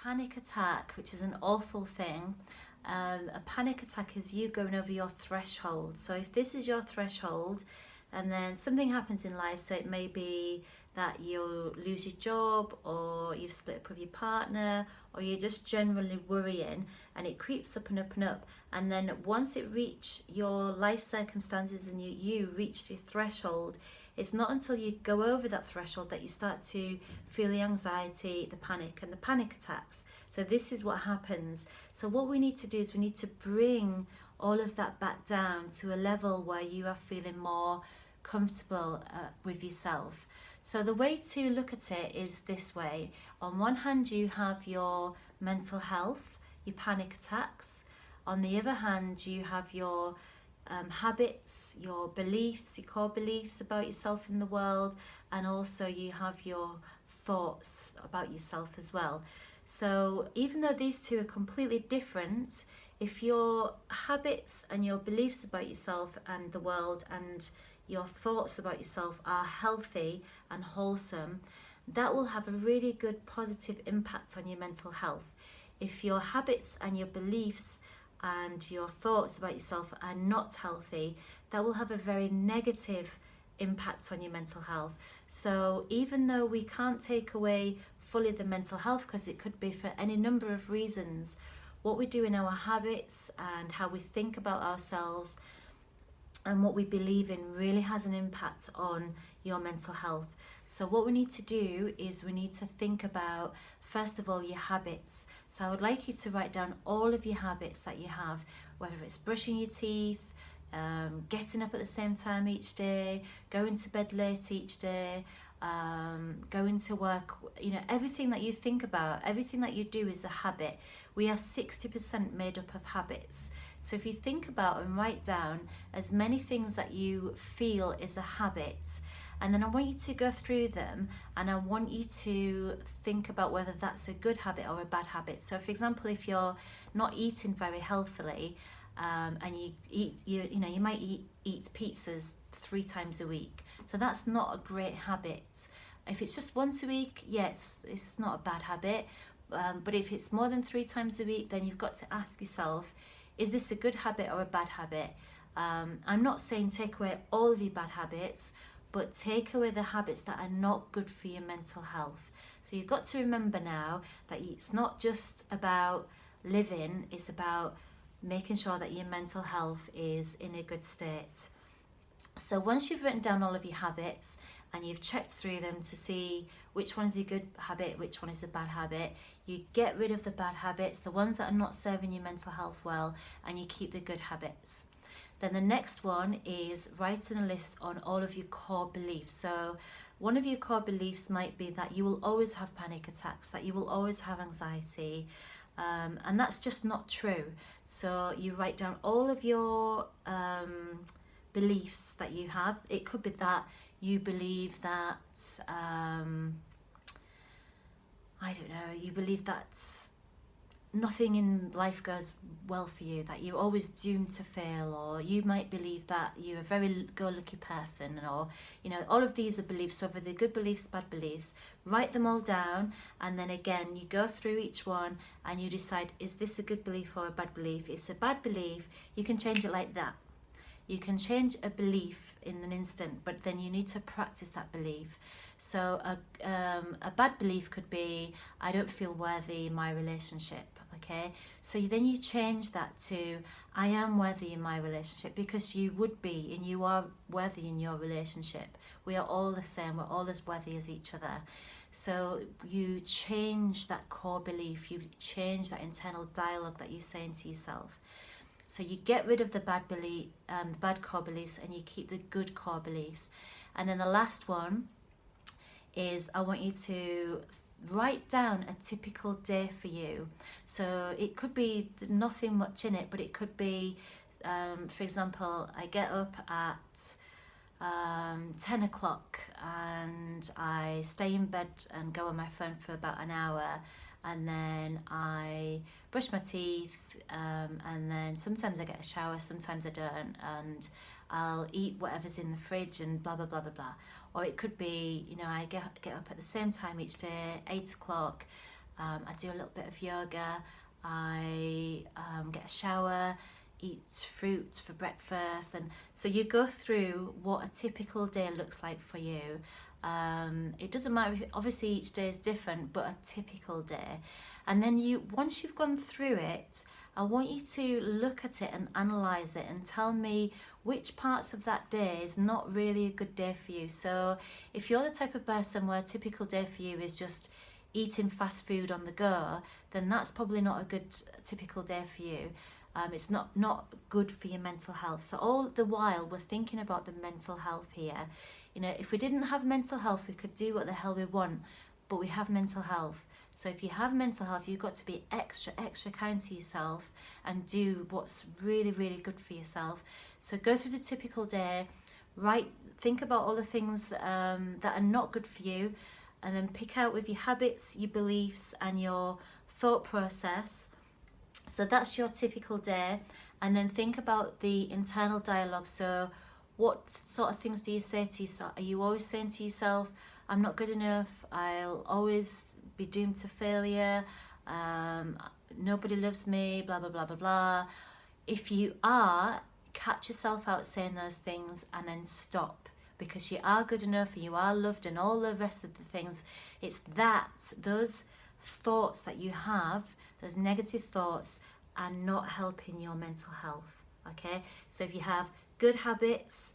panic attack, which is an awful thing, a panic attack is you going over your threshold. So if this is your threshold and then something happens in life, so it may be that you lose your job, or you've split up with your partner, or you're just generally worrying, and it creeps up and up and up, and then once it reach your life circumstances and you reach your threshold, it's not until you go over that threshold that you start to feel the anxiety, the panic, and the panic attacks. So this is what happens. So what we need to do is we need to bring all of that back down to a level where you are feeling more comfortable with yourself. So the way to look at it is this way. On one hand, you have your mental health, your panic attacks. On the other hand, you have your habits, your beliefs, your core beliefs about yourself in the world, and also you have your thoughts about yourself as well. So even though these two are completely different, if your habits and your beliefs about yourself and the world and your thoughts about yourself are healthy and wholesome, that will have a really good positive impact on your mental health. If your habits and your beliefs and your thoughts about yourself are not healthy, that will have a very negative impact on your mental health. So even though we can't take away fully the mental health, because it could be for any number of reasons, what we do in our habits and how we think about ourselves and what we believe in really has an impact on your mental health. So what we need to do is we need to think about, first of all, your habits. So I would like you to write down all of your habits that you have, whether it's brushing your teeth, getting up at the same time each day, going to bed late each day, going to work, everything that you think about, everything that you do is a habit. We are 60% made up of habits. So if you think about and write down as many things that you feel is a habit, and then I want you to go through them and I want you to think about whether that's a good habit or a bad habit. So for example, if you're not eating very healthily, and you might eat pizzas 3 times a week. So that's not a great habit. If it's just once a week, yes, it's not a bad habit. But if it's more than 3 times a week, then you've got to ask yourself, is this a good habit or a bad habit? I'm not saying take away all of your bad habits, but take away the habits that are not good for your mental health. So you've got to remember now that it's not just about living, it's about making sure that your mental health is in a good state. So once you've written down all of your habits and you've checked through them to see which one is a good habit, which one is a bad habit, you get rid of the bad habits, the ones that are not serving your mental health well, and you keep the good habits. Then the next one is writing a list on all of your core beliefs. So one of your core beliefs might be that you will always have panic attacks, that you will always have anxiety, and that's just not true. So you write down all of your beliefs that you have. It could be that you believe that, you believe that nothing in life goes well for you, that you're always doomed to fail, or you might believe that you're a very go-lucky person, or all of these are beliefs, whether they're good beliefs, bad beliefs. Write them all down, and then again you go through each one and you decide, is this a good belief or a bad belief? If it's a bad belief, you can change it like that. You can change a belief in an instant, but then you need to practice that belief. So a bad belief could be, I don't feel worthy in my relationship, okay? So then you change that to, I am worthy in my relationship, because you would be, and you are worthy in your relationship. We are all the same, we're all as worthy as each other. So you change that core belief, you change that internal dialogue that you're saying to yourself. So you get rid of the bad core beliefs, and you keep the good core beliefs. And then the last one is, I want you to write down a typical day for you. So it could be nothing much in it, but it could be, for example, I get up at 10 o'clock and I stay in bed and go on my phone for about an hour, and then I brush my teeth, and then sometimes I get a shower, sometimes I don't, and I'll eat whatever's in the fridge and blah blah blah blah blah. Or it could be, I get up at the same time each day, 8 o'clock, I do a little bit of yoga, I get a shower, eat fruit for breakfast. And so you go through what a typical day looks like for you. It doesn't matter, obviously each day is different, but a typical day. And then once you've gone through it, I want you to look at it and analyze it and tell me which parts of that day is not really a good day for you. So if you're the type of person where a typical day for you is just eating fast food on the go, then that's probably not a good typical day for you. It's not good for your mental health. So all the while we're thinking about the mental health here. You know, if we didn't have mental health, we could do what the hell we want, but we have mental health. So if you have mental health, you've got to be extra kind to yourself and do what's really, really good for yourself. So go through the typical day, think about all the things that are not good for you, and then pick out with your habits, your beliefs, and your thought process. So that's your typical day. And then think about the internal dialogue. So what sort of things do you say to yourself? Are you always saying to yourself, I'm not good enough, I'll always be doomed to failure, nobody loves me, blah, blah, blah, blah, blah. If you are, catch yourself out saying those things and then stop, because you are good enough and you are loved and all the rest of the things. It's those thoughts that you have, those negative thoughts, are not helping your mental health, okay? So if you have good habits,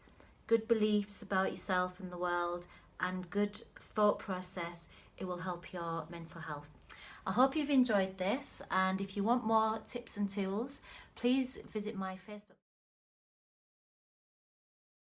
good beliefs about yourself and the world, and good thought process, it will help your mental health. I hope you've enjoyed this, and if you want more tips and tools, please visit my Facebook